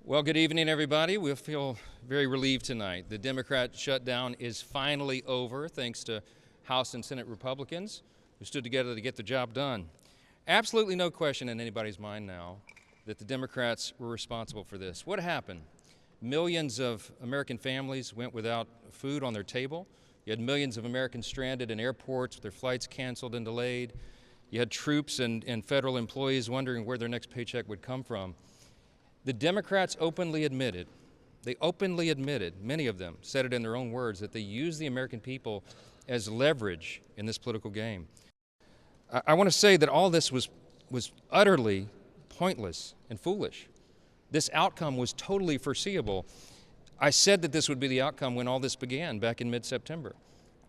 Well, good evening, everybody. We feel very relieved tonight. The Democrat shutdown is finally over, thanks to House and Senate Republicans who stood together to get the job done. Absolutely no question in anybody's mind now that the Democrats were responsible for this. What happened? Millions of American families went without food on their table. You had millions of Americans stranded in airports with their flights canceled and delayed. You had troops and federal employees wondering where their next paycheck would come from. The Democrats openly admitted, many of them said it in their own words, that they used the American people as leverage in this political game. I want to say that all this was utterly pointless and foolish. This outcome was totally foreseeable. I said that this would be the outcome when all this began back in mid-September.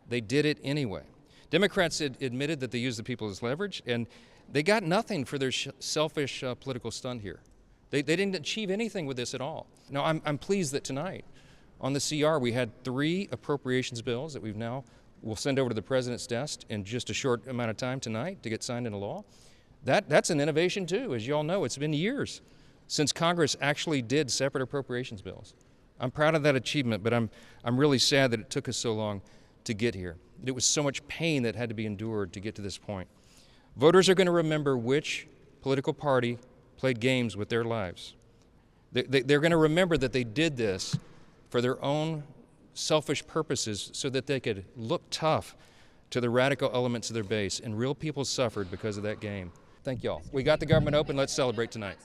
They did it anyway. Democrats admitted that they used the people as leverage, and they got nothing for their selfish political stunt here. They didn't achieve anything with this at all. Now, I'm pleased that tonight on the CR we had 3 appropriations bills that we'll send over to the President's desk in just a short amount of time tonight to get signed into law. That's an innovation too. As you all know, it's been years since Congress actually did separate appropriations bills. I'm proud of that achievement, but I'm really sad that it took us so long to get here. It was so much pain that had to be endured to get to this point. Voters are going to remember which political party played games with their lives. They're going to remember that they did this for their own selfish purposes so that they could look tough to the radical elements of their base, and real people suffered because of that game. Thank y'all. We got the government open. Let's celebrate tonight.